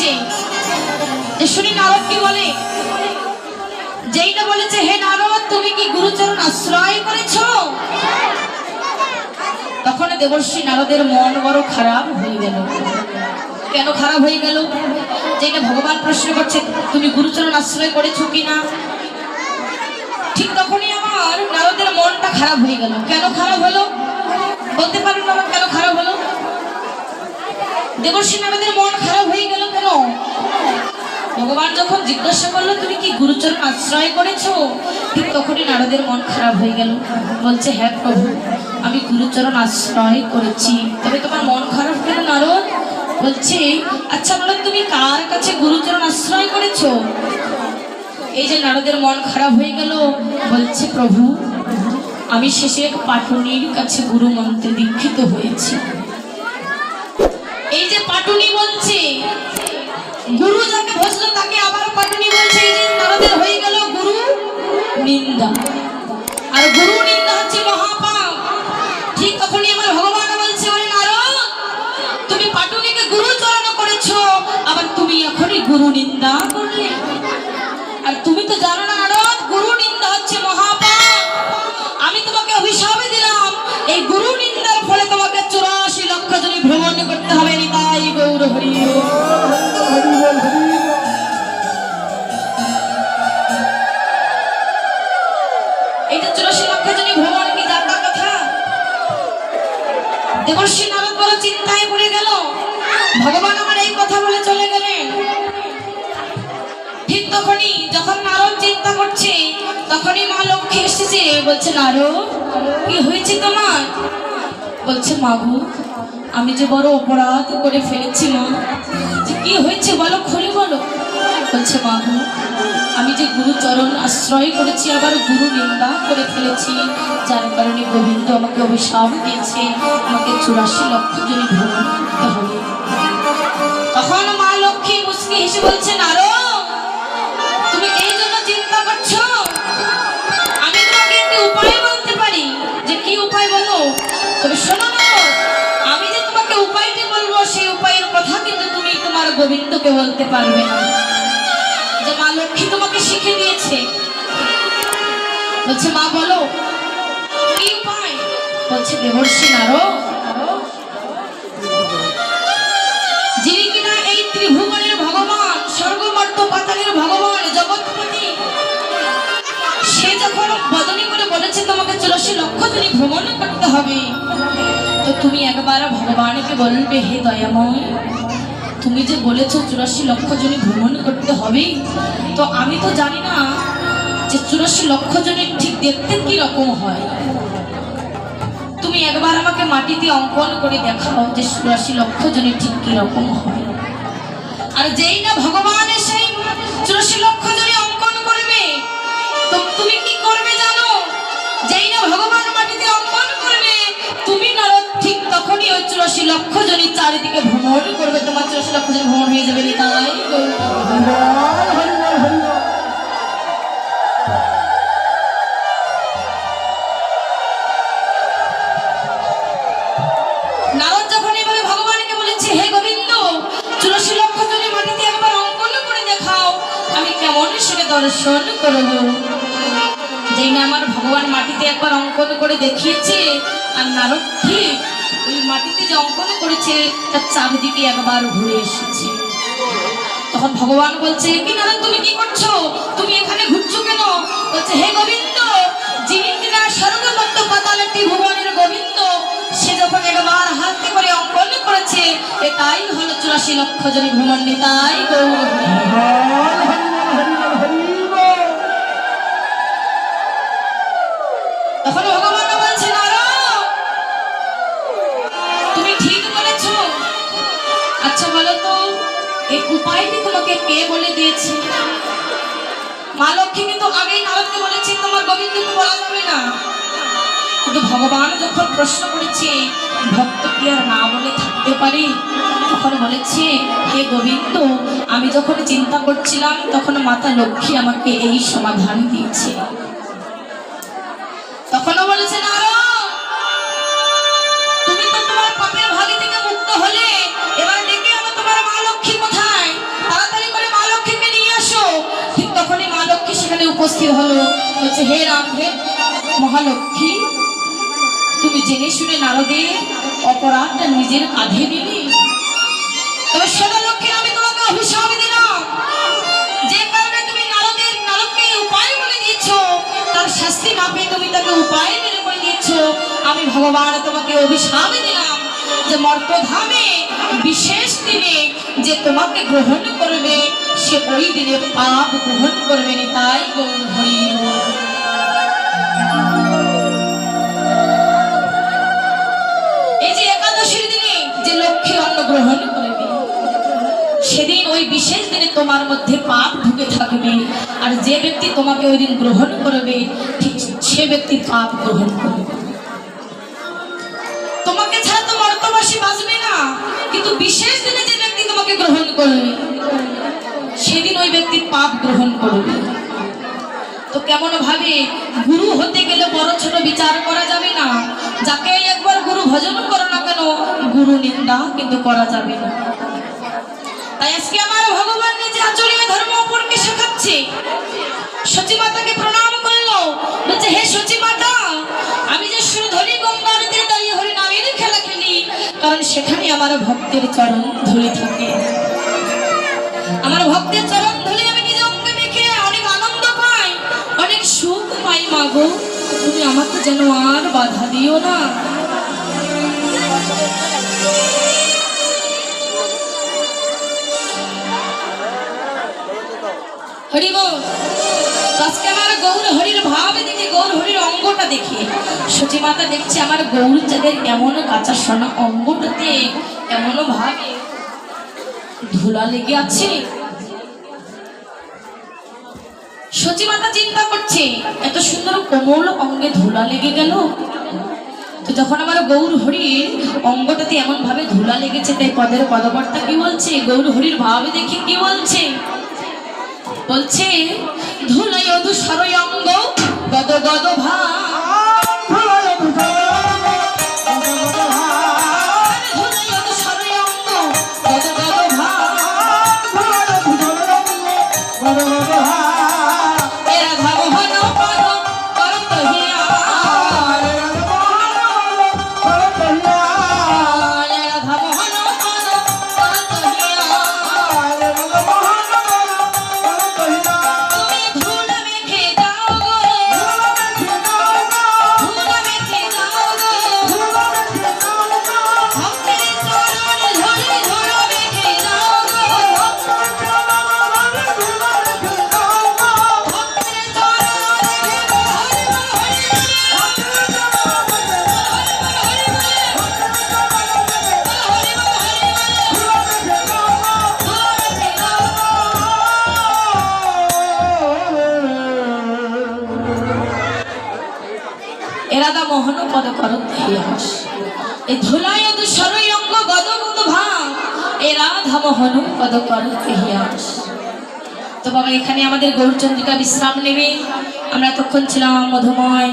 বলছে যে শুনি নারদ কি বলে, যেই না বলেছে হে নারদ তুমি কি গুরুচরণ আশ্রয় করেছো, তখন দেবর্ষি নারদের মন বড় খারাপ হয়ে গেল। কেন খারাপ হয়ে গেল? যেটা ভগবান প্রশ্ন করছে তুমি গুরুচরণ আশ্রয় করেছো কিনা, ঠিক তখনই আমার নারদের মনটা খারাপ হয়ে গেল। কেন খারাপ হলো বলতে পারেন বাবা, কেন খারাপ হলো? দেবর্ষি নারদের মন খারাপ হয়ে গেল কেন? ভগবান যখন জিজ্ঞাসা করলো তুমি কি গুরুচরণ আশ্রয় করেছো, ঠিক তখনই নারদের মন খারাপ হয়ে গেল। বলছে হ্যাঁ প্রভু আমি গুরুচরণ আশ্রয় করেছি। তবে তোমার মন খারাপ কেন নারদ? বলছে আচ্ছা বলো তুমি কার কাছে গুরুচরণ আশ্রয় করেছো? এই যে নারদের মন খারাপ হয়ে গেল, বলছে প্রভু আমি শেষে এক পাটুনির কাছে গুরু মন্ত্রে দীক্ষিত হয়েছি। এই যে পাটুনি বলছে, গুরু যাকে ভজলো তাকে আবার পাটুনি বলছে। এই যে নারদের হয়ে গেল গুরু নিন্দা, আর গুরু নিন্দা হচ্ছে মহাপাপ। ঠিক তখনই আমার ভগবান বলছে ওরে নারদ তুমি পাটুনিকে গুরু চরণ করেছো, আবার তুমি এখনই গুরু নিন্দা করলে। আর তুমি তো জানো না নারদ গুরু নিন্দা হচ্ছে মহাপাপ। আমি তোমাকে অভিশাপ দিলাম এই গুরু নিন্দার ফলে তোমাকে 84 লক্ষ জনি ভ্রমণ করতে হবে। নিতাই গৌর হরি। এটা 84 লক্ষ জনি ভ্রমণ কি যাত্রার কথা? দেবর্ষি নারদ বড় চিন্তায় পড়ে গেল। ভগবান আমার এই কথা বলে চলে গেলেন। ঠিক তখনই যখন নারদ চিন্তা করছে তখনই মা লক্ষ্মী এসেছে। বলছে নারদ কি হয়েছে তোমার? বলছে মাগো আমি যে বড় অপরাধ করে ফেলেছি মা। যে কি হয়েছে বলো, খুলে বলো। বলছে মাগো আমি যে গুরুচরণ আশ্রয় করেছি আবার গুরু নিন্দা করে ফেলেছি, যার কারণে গোবিন্দ আমাকে অভিশাপ দিয়েছে, আমাকে 84 লক্ষ জনি ভ্রমণ করতে হবে। তখন মা লক্ষ্মী মুচকি হেসে বলছে নারদ তুমি এই জন্য চিন্তা করছো, আমি তোমাকে একটি উপায় বলতে পারি। যে কি উপায় বলো? তবে শোনো নারদ আমি যে তোমাকে উপায়টি বলবো সেই উপায়ের কথা কিন্তু তুমি তোমার গোবিন্দকে বলতে পারবে না, যে মা লক্ষ্মী তোমাকে শিখে দিয়েছে। বলছে মা বলো কি উপায়? বলছে দেবর্ষি নারদ যিনি কিনা এই ত্রিভুবনের ভগবান, স্বর্গমর্ত পাতালের ভগবান, জগৎপতি, সে যখন বদনী করে বলেছে তোমাকে 84 লক্ষ জনি ভ্রমণ করতে হবে, তো তুমি একবার ভগবানকে বলবে হে দয়াময় তুমি যে বলেছো 84 লক্ষ জনি ভ্রমণ করতে হবে, তো আমি তো জানি না যে 84 লক্ষ জনের ঠিক দেখতে কি রকম হয়। তুমি একবার আমাকে মাটিতে অঙ্কন করে দেখাও যে 84 লক্ষ জনের ঠিক কি রকম হয়। আর যেই না ভগবান এসে 84 লক্ষ জনে অঙ্কন করবে, তো তুমি কি করবে জানো? যেই না ভগবান মাটিতে অঙ্কন করবে তুমি নারদ ঠিক তখনই ওই 84 লক্ষ জনি চারিদিকে ভ্রমণ করবে, তোমার 84 লক্ষ জন ভ্রমণ হয়ে যাবে। তাই নারদ যখন এইভাবে ভগবানকে বলেছে হে গোবিন্দ 84 লক্ষ জনি মাটিতে একবার অঙ্কন করে দেখাও আমি কেমন সেটা দর্শন করব। যেই না আমার ভগবান মাটিতে একবার অঙ্কন করে দেখিয়েছে, আর নারদ ঠিক ওই মাটিতে যে অঙ্কন করেছে তার চারিদিকে একবার ঘুরে এসেছে। তখন ভগবান বলছে কি নারদ তুমি কি করছো, তুমি এখানে ঘুরছো কেন? বলছে হে গোবিন্দ যিনি কিনা স্বর্গমর্ত পাতালের ত্রিভুবনের গোবিন্দ, সে যখন একবার হাতে করে অঙ্কন করেছে এটাই হলো 84 লক্ষ জনি ভ্রমণ। নিতাই গৌর। তখন ভগবান বলছে নারদ তুমি ঠিক বলেছো, আচ্ছা বলো তো এই উপায়টি তোমাকে কে বলে দিয়েছে? মা লক্ষ্মী কিন্তু আগেই নারদকে বলেছে তোমার গোবিন্দকে বলা যাবে না, কিন্তু ভগবান যখন প্রশ্ন করেছে ভক্ত কি আর না বলে থাকতে পারে, তখন বলেছে হে গোবিন্দ আমি যখন চিন্তা করছিলাম তখন মাতা লক্ষ্মী আমাকে এই সমাধান দিয়েছে। তখনও বলেছে নারদ তুমি তো তোমার পাপের ভাগি থেকে মুক্ত হলে, এবার ডেকে আনো তোমার মা লক্ষ্মী কোথায়? উপস্থিত হলো, বলছে হে রাম, হে মহালক্ষ্মী, তুমি জেনে শুনে নারদের অপরাধটা নিজের কাঁধে নিলে। তবে সেটা লক্ষ্মী, আমি তোমাকে অভিশাপ দিলাম, যে কারণে তুমি নারদকে উপায় বলে দিয়েছ, তার শাস্তি না পেয়ে তুমি তাকে উপায় মেরে বলে দিয়েছ। আমি ভগবান তোমাকে অভিশাপ দিলাম যে মর্তধামে বিশেষ দিনে যে তোমাকে গ্রহণ করবে, সে ওই দিনে পাপ গ্রহণ করবে না। তাই গৌর হরি। এই যে একাদশীর দিনে যে লক্ষ্মী অন্ন গ্রহণ করবে, সেদিন ওই বিশেষ দিনে তোমার মধ্যে পাপ ঢুকে থাকবে, আর যে ব্যক্তি তোমাকে ওই দিন গ্রহণ করবে, ঠিক সে ব্যক্তি পাপ গ্রহণ করবে। তোমাকে ছাড়া তো মর্তবাসী বাঁচবে না, কিন্তু বিশেষ দিনে যে ব্যক্তি তোমাকে গ্রহণ করবে, সেদিন ওই ব্যক্তি পাপ গ্রহণ করবে। তো কেমন ভাবে গুরু হতে গেলে বড় ছোট বিচার করা যাবে না। যাকে একবার গুরু ভজন করো না কেন, গুরু নিন্দা কিন্তু করা যাবে না। তাই আজকে আমার ভগবান নিজে আচরণে ধর্ম অপরকে শেখাচ্ছে। সচী মাতাকে প্রণাম করলো, বলছে হে সচী মাতা, আমি যে সুরধরি গঙ্গার তীরে দাঁড়িয়ে হরি নামের খেলা খেলি, কারণ সেখানে আমার ভক্তের চরণ ধুলি থাকে। আমার ভক্তের চরণ ধুলি আমি নিজ অঙ্গে মেখে অনেক আনন্দ পাই, অনেক সুখ পাই। মাগো, তুমি আমাকে যেন আর বাধা দিও না। হরি বল। আজকে আমার গৌর হরির ভাব দেখে, গৌর হরির অঙ্গটা দেখে সচী মাতা দেখছে আমার গৌর চাঁদের এমন কাঁচা সোনা অঙ্গটাতে এমন ভাবে ধুলা লেগে আছে। সচী মাতা চিন্তা করছে এত সুন্দর কোমল অঙ্গে ধুলা লেগে গেল। তো যখন আমার গৌর হরির অঙ্গটাতে এমন ভাবে ধুলা লেগেছে, তাই পদের পদকর্তা কি বলছে, গৌর হরির ভাব দেখে কি বলছে, বলছে ধুলাই অধূসর অঙ্গ গদ গদ ভাব, এরাদা মোহন পদ করত হিয়াস। এই ধুলায় অধূসর অঙ্গ গদ গদ ভাব, এ রাধা মোহন পদ করত হিয়াস। তো বাবা, এখানে আমাদের গৌরচন্দ্রিকা বিশ্রাম নেবে। আমরা তখন ছিলাম মধুময়